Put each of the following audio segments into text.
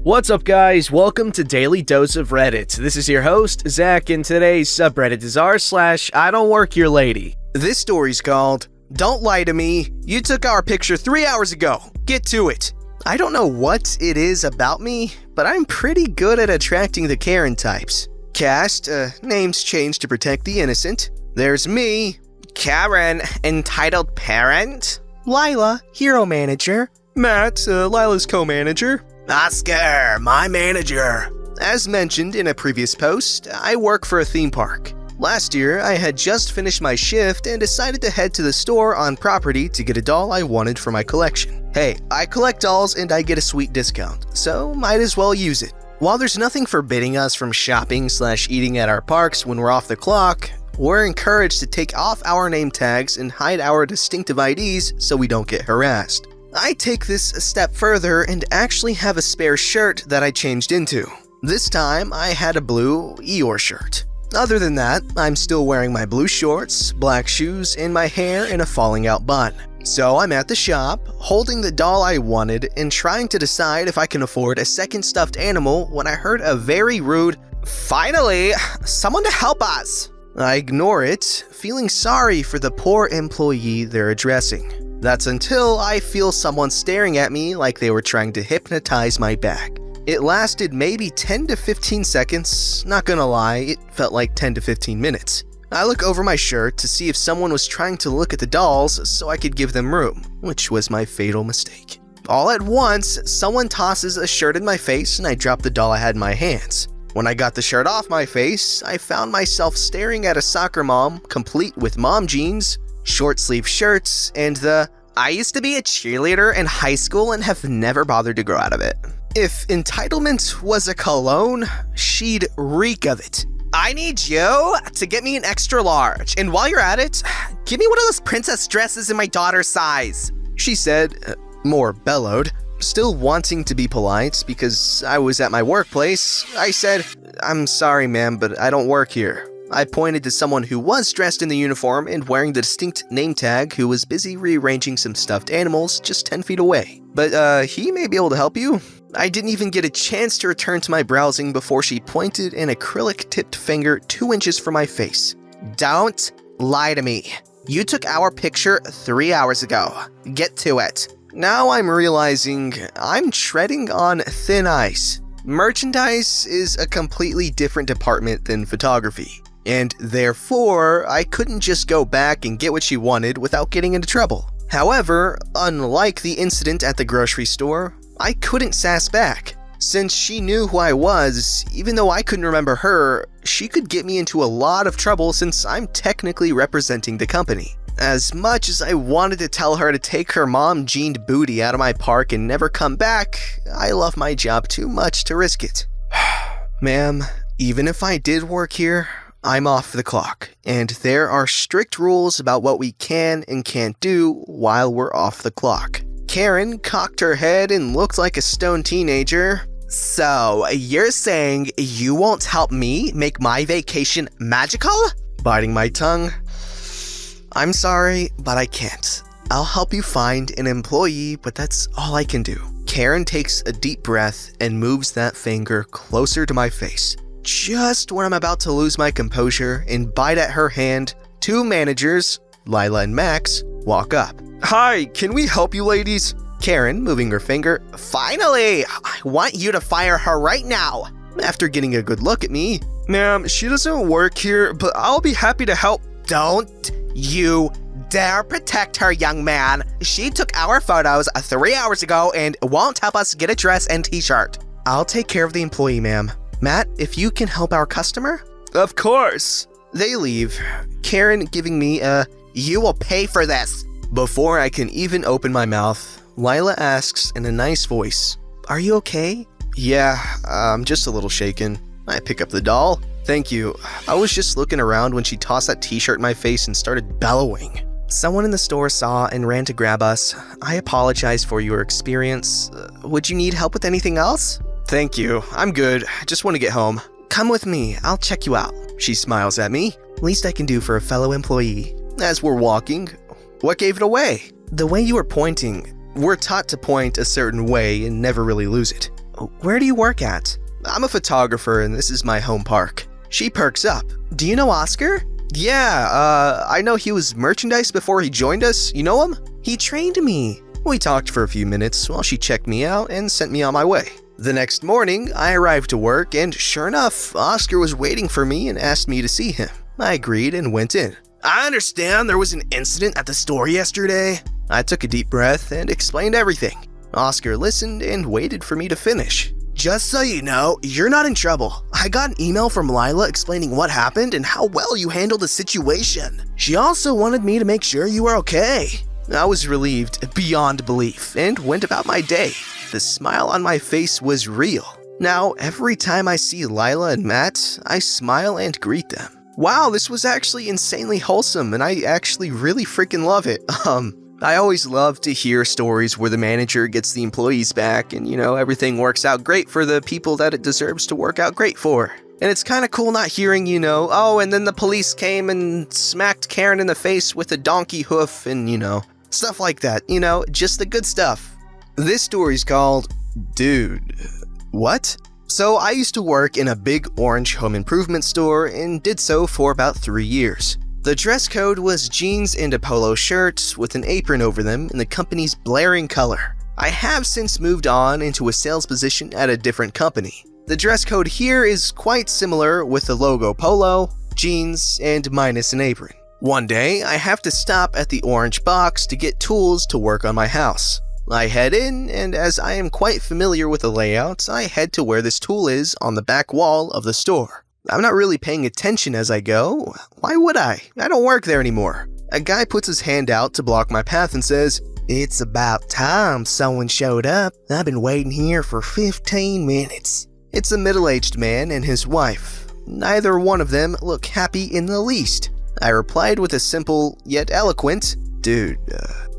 What's up, guys? Welcome to Daily Dose of Reddit. This is your host, Zach, and today's subreddit is r/IDontWorkHereLady. This story's called, "Don't Lie to Me, You Took Our Picture 3 hours ago. Get to it." I don't know what it is about me, but I'm pretty good at attracting the Karen types. Cast, names changed to protect the innocent. There's me, Karen, entitled parent. Lila, hero manager. Matt, Lila's co-manager. Oscar, my manager. As mentioned in a previous post, I work for a theme park. Last year, I had just finished my shift and decided to head to the store on property to get a doll I wanted for my collection. Hey, I collect dolls and I get a sweet discount, so might as well use it. While there's nothing forbidding us from shopping/eating at our parks when we're off the clock, we're encouraged to take off our name tags and hide our distinctive IDs so we don't get harassed. I take this a step further and actually have a spare shirt that I changed into. This time, I had a blue Eeyore shirt. Other than that, I'm still wearing my blue shorts, black shoes, and my hair in a falling out bun. So I'm at the shop, holding the doll I wanted and trying to decide if I can afford a second stuffed animal when I heard a very rude, "Finally, someone to help us." I ignore it, feeling sorry for the poor employee they're addressing. That's until I feel someone staring at me like they were trying to hypnotize my back. It lasted maybe 10 to 15 seconds, not gonna lie, it felt like 10 to 15 minutes. I look over my shirt to see if someone was trying to look at the dolls so I could give them room, which was my fatal mistake. All at once, someone tosses a shirt in my face and I drop the doll I had in my hands. When I got the shirt off my face, I found myself staring at a soccer mom, complete with mom jeans, short sleeve shirts, and the "I used to be a cheerleader in high school and have never bothered to grow out of it." If entitlement was a cologne, she'd reek of it. "I need you to get me an extra large, and while you're at it, give me one of those princess dresses in my daughter's size," she said, more bellowed. Still wanting to be polite because I was at my workplace, I said, "I'm sorry, ma'am, but I don't work here." I pointed to someone who was dressed in the uniform and wearing the distinct name tag who was busy rearranging some stuffed animals just 10 feet away. "But, he may be able to help you." I didn't even get a chance to return to my browsing before she pointed an acrylic-tipped finger 2 inches from my face. "Don't lie to me. You took our picture 3 hours ago. Get to it." Now I'm realizing I'm treading on thin ice. Merchandise is a completely different department than photography. And therefore, I couldn't just go back and get what she wanted without getting into trouble. However, unlike the incident at the grocery store, I couldn't sass back. Since she knew who I was, even though I couldn't remember her, she could get me into a lot of trouble since I'm technically representing the company. As much as I wanted to tell her to take her mom-jeaned booty out of my park and never come back, I love my job too much to risk it. Ma'am, even if I did work here, I'm off the clock, and there are strict rules about what we can and can't do while we're off the clock. Karen cocked her head and looked like a stoned teenager. "So, you're saying you won't help me make my vacation magical?" Biting my tongue. "I'm sorry, but I can't. I'll help you find an employee, but that's all I can do." Karen takes a deep breath and moves that finger closer to my face. Just when I'm about to lose my composure and bite at her hand, 2 managers, Lila and Max, walk up. "Hi, can we help you ladies?" Karen, moving her finger. "Finally! I want you to fire her right now." After getting a good look at me, "Ma'am, she doesn't work here, but I'll be happy to help." "Don't you dare protect her, young man. She took our photos 3 hours ago and won't help us get a dress and t-shirt." "I'll take care of the employee, ma'am. Matt, if you can help our customer?" "Of course." They leave, Karen giving me a "you will pay for this." Before I can even open my mouth, Lila asks in a nice voice, "Are you okay?" "Yeah, I'm just a little shaken." I pick up the doll. "Thank you. I was just looking around when she tossed that t-shirt in my face and started bellowing." "Someone in the store saw and ran to grab us. I apologize for your experience. Would you need help with anything else?" "Thank you. I'm good. I just want to get home." "Come with me. I'll check you out." She smiles at me. "Least I can do for a fellow employee." As we're walking, "What gave it away?" "The way you were pointing. We're taught to point a certain way and never really lose it." where do you work at?" "I'm a photographer and this is my home park." She perks up. "Do you know Oscar?" "Yeah, I know he was merchandise before he joined us. You know him?" "He trained me." We talked for a few minutes while she checked me out and sent me on my way. The next morning, I arrived to work and sure enough, Oscar was waiting for me and asked me to see him. I agreed and went in. "I understand there was an incident at the store yesterday." I took a deep breath and explained everything. Oscar listened and waited for me to finish. "Just so you know, you're not in trouble. I got an email from Lila explaining what happened and how well you handled the situation. She also wanted me to make sure you were okay." I was relieved beyond belief and went about my day. The smile on my face was real. Now, every time I see Lila and Matt, I smile and greet them. Wow, this was actually insanely wholesome and I actually really freaking love it. I always love to hear stories where the manager gets the employees back and, everything works out great for the people that it deserves to work out great for. And it's kind of cool not hearing, "Oh, and then the police came and smacked Karen in the face with a donkey hoof," and, stuff like that. Just the good stuff. This story's called, Dude, What? So I used to work in a big orange home improvement store and did so for about 3 years. The dress code was jeans and a polo shirt with an apron over them in the company's blaring color. I have since moved on into a sales position at a different company. The dress code here is quite similar with the logo polo, jeans, and minus an apron. One day, I have to stop at the orange box to get tools to work on my house. I head in, and as I am quite familiar with the layout, I head to where this tool is on the back wall of the store. I'm not really paying attention as I go. Why would I? I don't work there anymore. A guy puts his hand out to block my path and says, "It's about time someone showed up. I've been waiting here for 15 minutes. It's a middle-aged man and his wife. Neither one of them look happy in the least. I replied with a simple yet eloquent, "Dude,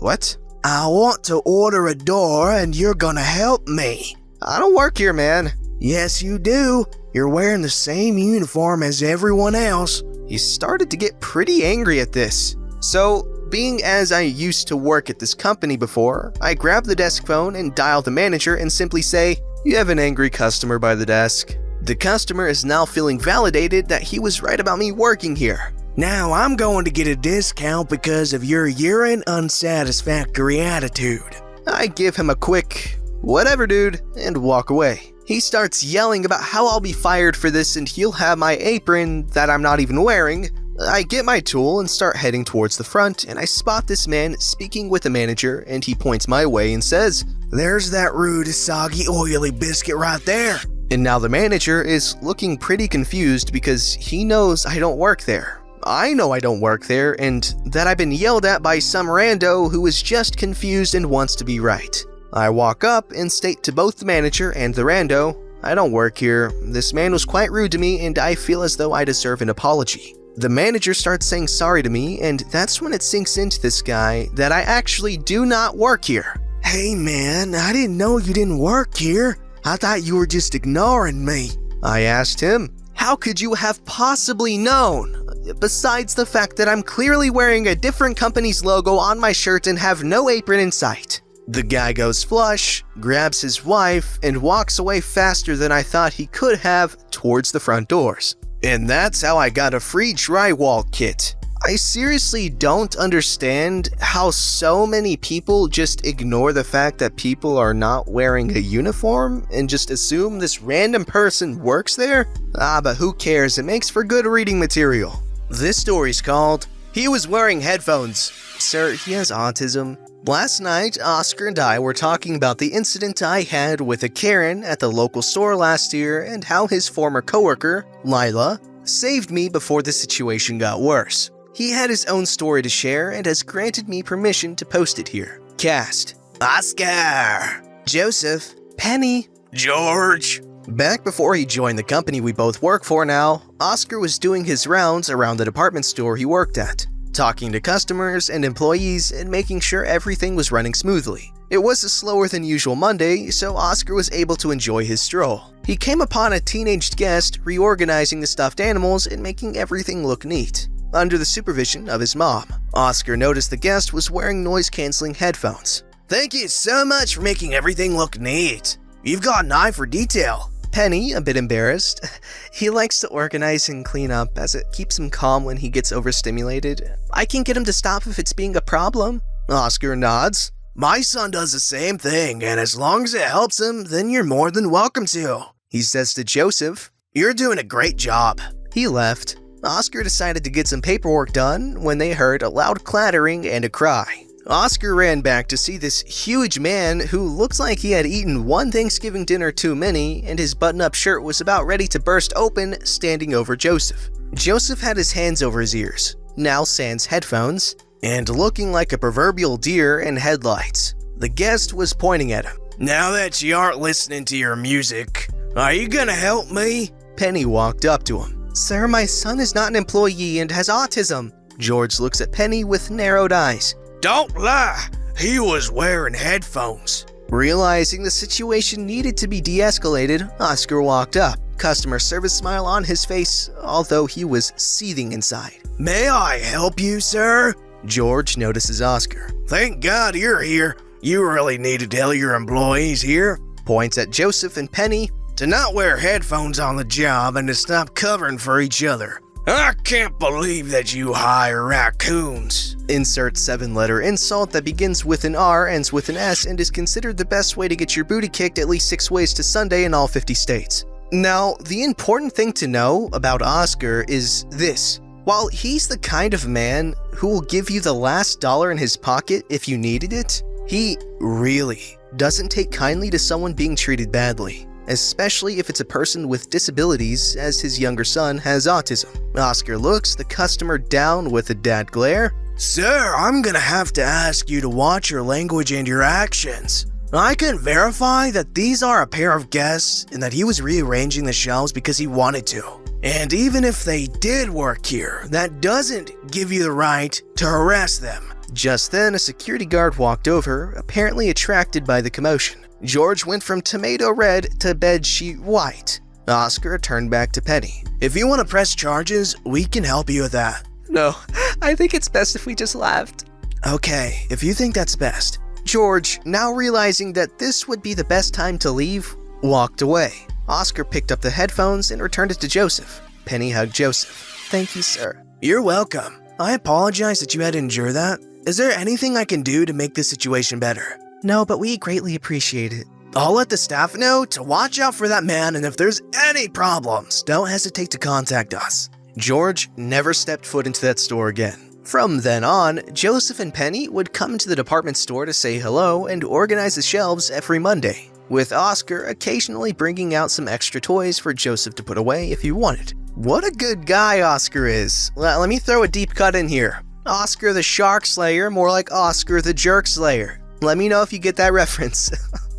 what?" "I want to order a door and you're gonna help me." "I don't work here, man." "Yes, you do. You're wearing the same uniform as everyone else." He started to get pretty angry at this. So, being as I used to work at this company before, I grab the desk phone and dial the manager and simply say, "You have an angry customer by the desk." The customer is now feeling validated that he was right about me working here. "Now I'm going to get a discount because of your urine unsatisfactory attitude." I give him a quick, "Whatever, dude," and walk away. He starts yelling about how I'll be fired for this and he'll have my apron that I'm not even wearing. I get my tool and start heading towards the front, and I spot this man speaking with the manager, and he points my way and says, "There's that rude, soggy, oily biscuit right there." And now the manager is looking pretty confused because he knows I don't work there. I know I don't work there, and that I've been yelled at by some rando who is just confused and wants to be right. I walk up and state to both the manager and the rando, "I don't work here. This man was quite rude to me and I feel as though I deserve an apology." The manager starts saying sorry to me, and that's when it sinks into this guy that I actually do not work here. "Hey man, I didn't know you didn't work here. I thought you were just ignoring me." I asked him, "How could you have possibly known? Besides the fact that I'm clearly wearing a different company's logo on my shirt and have no apron in sight." The guy goes flush, grabs his wife, and walks away faster than I thought he could have towards the front doors. And that's how I got a free drywall kit. I seriously don't understand how so many people just ignore the fact that people are not wearing a uniform and just assume this random person works there. But who cares? It makes for good reading material. This story's called, He Was Wearing Headphones. Sir, he has autism. Last night, Oscar and I were talking about the incident I had with a Karen at the local store last year and how his former coworker, Lila, saved me before the situation got worse. He had his own story to share and has granted me permission to post it here. Cast: Oscar, Joseph, Penny, George. Back before he joined the company we both work for now, Oscar was doing his rounds around the department store he worked at, talking to customers and employees and making sure everything was running smoothly. It was a slower than usual Monday, so Oscar was able to enjoy his stroll. He came upon a teenaged guest reorganizing the stuffed animals and making everything look neat, under the supervision of his mom. Oscar noticed the guest was wearing noise-canceling headphones. "Thank you so much for making everything look neat." You've got an eye for detail. Penny, a bit embarrassed. He likes to organize and clean up as it keeps him calm when he gets overstimulated. I can get him to stop if it's being a problem. Oscar nods. My son does the same thing, and as long as it helps him, then you're more than welcome to. He says to Joseph, you're doing a great job. He left. Oscar decided to get some paperwork done when they heard a loud clattering and a cry. Oscar ran back to see this huge man who looks like he had eaten one Thanksgiving dinner too many, and his button-up shirt was about ready to burst open, standing over Joseph. Joseph had his hands over his ears, now sans headphones, and looking like a proverbial deer in headlights. The guest was pointing at him. Now that you aren't listening to your music, are you gonna help me? Penny walked up to him. Sir, my son is not an employee and has autism. George looks at Penny with narrowed eyes. Don't lie, he was wearing headphones. Realizing the situation needed to be de-escalated, Oscar walked up, customer service smile on his face, although he was seething inside. May I help you, sir? George notices Oscar. Thank God you're here. You really need to tell your employees here, points at Joseph and Penny, to not wear headphones on the job and to stop covering for each other. I can't believe that you hire raccoons. Insert 7-letter insult that begins with an R, ends with an S, and is considered the best way to get your booty kicked at least 6 ways to Sunday in all 50 states. Now, the important thing to know about Oscar is this. While he's the kind of man who will give you the last dollar in his pocket if you needed it, he really doesn't take kindly to someone being treated badly, especially if it's a person with disabilities, as his younger son has autism. Oscar looks the customer down with a dad glare. Sir, I'm gonna have to ask you to watch your language and your actions. I can verify that these are a pair of guests and that he was rearranging the shelves because he wanted to. And even if they did work here, that doesn't give you the right to harass them. Just then, a security guard walked over, apparently attracted by the commotion. George went from tomato red to bedsheet white. Oscar turned back to Penny. If you want to press charges, we can help you with that. No, I think it's best if we just left. Okay, if you think that's best. George, now realizing that this would be the best time to leave, walked away. Oscar picked up the headphones and returned it to Joseph. Penny hugged Joseph. Thank you, sir. You're welcome. I apologize that you had to endure that. Is there anything I can do to make this situation better? No, but we greatly appreciate it. I'll let the staff know to watch out for that man, and if there's any problems, don't hesitate to contact us. George never stepped foot into that store again. From then on, Joseph and Penny would come to the department store to say hello and organize the shelves every Monday, with Oscar occasionally bringing out some extra toys for Joseph to put away if he wanted. What a good guy Oscar is. Let me throw a deep cut in here. Oscar the Shark Slayer, more like Oscar the Jerk Slayer. Let me know if you get that reference.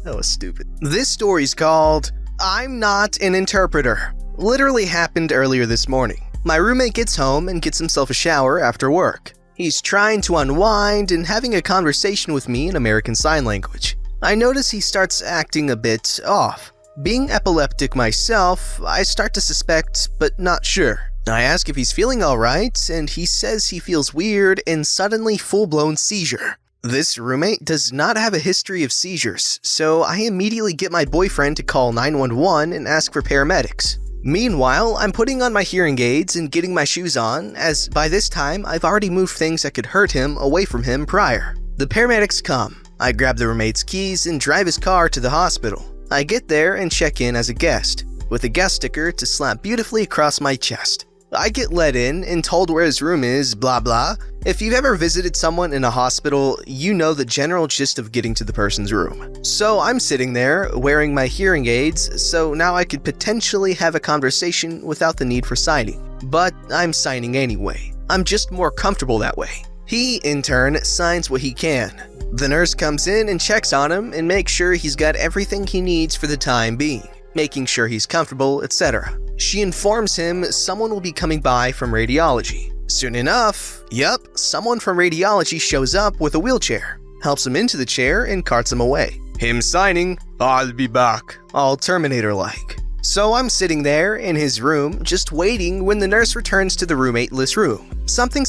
That was stupid. This story's called I'm Not an Interpreter. Literally happened earlier this morning. My roommate gets home and gets himself a shower after work. He's trying to unwind and having a conversation with me in American Sign Language. I notice he starts acting a bit off. Being epileptic myself, I start to suspect, but not sure. I ask if he's feeling alright, and he says he feels weird and suddenly full-blown seizure. This roommate does not have a history of seizures, so I immediately get my boyfriend to call 911 and ask for paramedics. Meanwhile, I'm putting on my hearing aids and getting my shoes on, as by this time I've already moved things that could hurt him away from him prior. The paramedics come. I grab the roommate's keys and drive his car to the hospital. I get there and check in as a guest, with a guest sticker to slap beautifully across my chest. I get let in and told where his room is, blah blah. If you've ever visited someone in a hospital, you know the general gist of getting to the person's room. So I'm sitting there, wearing my hearing aids, so now I could potentially have a conversation without the need for signing. But I'm signing anyway. I'm just more comfortable that way. He, in turn, signs what he can. The nurse comes in and checks on him and makes sure he's got everything he needs for the time being, making sure he's comfortable, etc. She informs him someone will be coming by from radiology. Soon enough, someone from radiology shows up with a wheelchair, helps him into the chair, and carts him away. Him signing, I'll be back, all Terminator-like. So I'm sitting there in his room, just waiting when the nurse returns to the roommateless room. Something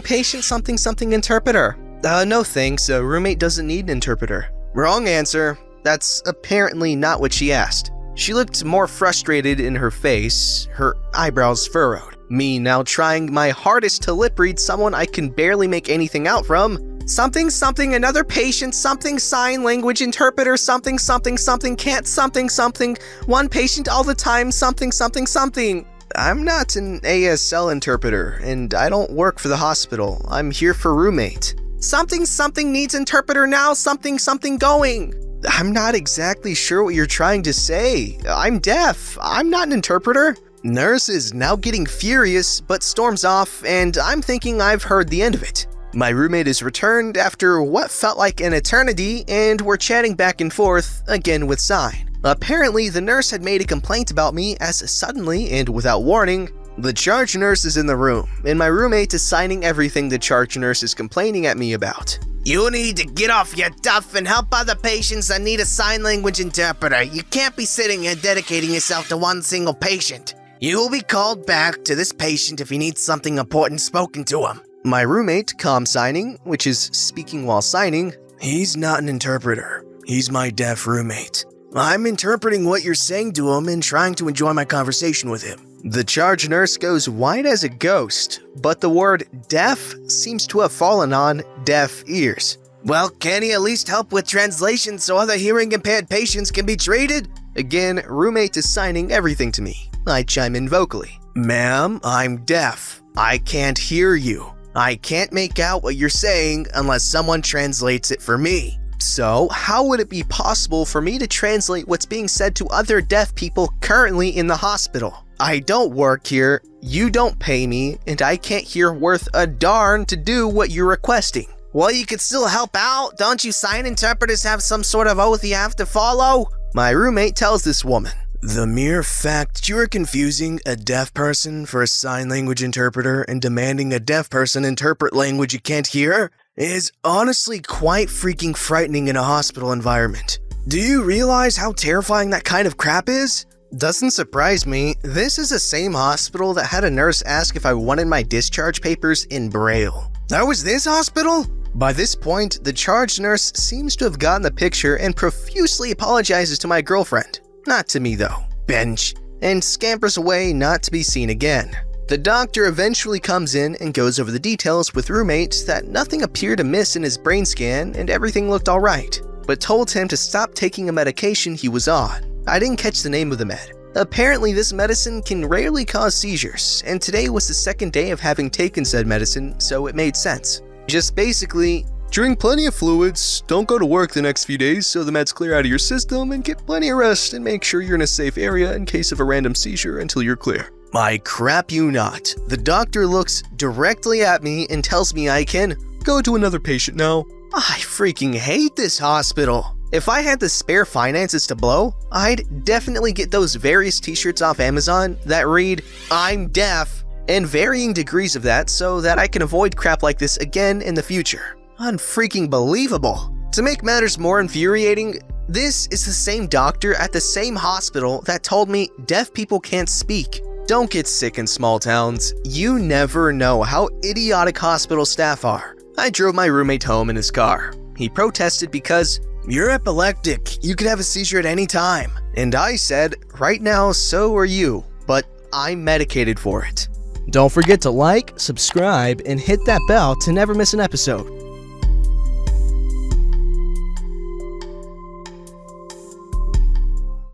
patient, something interpreter. No thanks, a roommate doesn't need an interpreter. Wrong answer. That's apparently not what she asked. She looked more frustrated in her face, her eyebrows furrowed. Me now trying my hardest to lip read someone I can barely make anything out from. Something, another patient, something, sign language interpreter, something, can't, something, one patient all the time, something. I'm not an ASL interpreter, and I don't work for the hospital. I'm here for roommate. Something needs interpreter now, something going. I'm not exactly sure what you're trying to say. I'm deaf. I'm not an interpreter. Nurse is now getting furious, but storms off, and I'm thinking I've heard the end of it. My roommate is returned after what felt like an eternity, and we're chatting back and forth, again with sign. Apparently, the nurse had made a complaint about me as suddenly and without warning, the charge nurse is in the room, and my roommate is signing everything the charge nurse is complaining at me about. You need to get off your duff and help other patients that need a sign language interpreter. You can't be sitting here dedicating yourself to one single patient. You will be called back to this patient if he needs something important spoken to him. My roommate, calm signing, which is speaking while signing, he's not an interpreter. He's my deaf roommate. I'm interpreting what you're saying to him and trying to enjoy my conversation with him. The charge nurse goes white as a ghost, but the word deaf seems to have fallen on deaf ears. Well, can he at least help with translation so other hearing impaired patients can be treated? Again, roommate is signing everything to me. I chime in vocally. Ma'am, I'm deaf. I can't hear you. I can't make out what you're saying unless someone translates it for me. So, how would it be possible for me to translate what's being said to other deaf people currently in the hospital? I don't work here, you don't pay me, and I can't hear worth a darn to do what you're requesting. Well, you could still help out. Don't you sign interpreters have some sort of oath you have to follow? My roommate tells this woman, the mere fact you are confusing a deaf person for a sign language interpreter and demanding a deaf person interpret language you can't hear is honestly quite freaking frightening in a hospital environment. Do you realize how terrifying that kind of crap is? Doesn't surprise me, this is the same hospital that had a nurse ask if I wanted my discharge papers in Braille. That was this hospital? By this point, the charge nurse seems to have gotten the picture and profusely apologizes to my girlfriend. Not to me though. Bench. And scampers away not to be seen again. The doctor eventually comes in and goes over the details with roommate that nothing appeared to miss in his brain scan and everything looked alright, but told him to stop taking a medication he was on. I didn't catch the name of the med. Apparently this medicine can rarely cause seizures, and today was the second day of having taken said medicine, so it made sense. Just basically, drink plenty of fluids, don't go to work the next few days so the meds clear out of your system, and get plenty of rest and make sure you're in a safe area in case of a random seizure until you're clear. I crap you not. The doctor looks directly at me and tells me I can go to another patient now. I freaking hate this hospital. If I had the spare finances to blow, I'd definitely get those various t-shirts off Amazon that read, I'm deaf, and varying degrees of that so that I can avoid crap like this again in the future. Unfreaking believable. To make matters more infuriating, this is the same doctor at the same hospital that told me deaf people can't speak. Don't get sick in small towns. You never know how idiotic hospital staff are. I drove my roommate home in his car. He protested because, you're epileptic, you could have a seizure at any time. And I said, right now so are you, but I'm medicated for it. Don't forget to like, subscribe, and hit that bell to never miss an episode.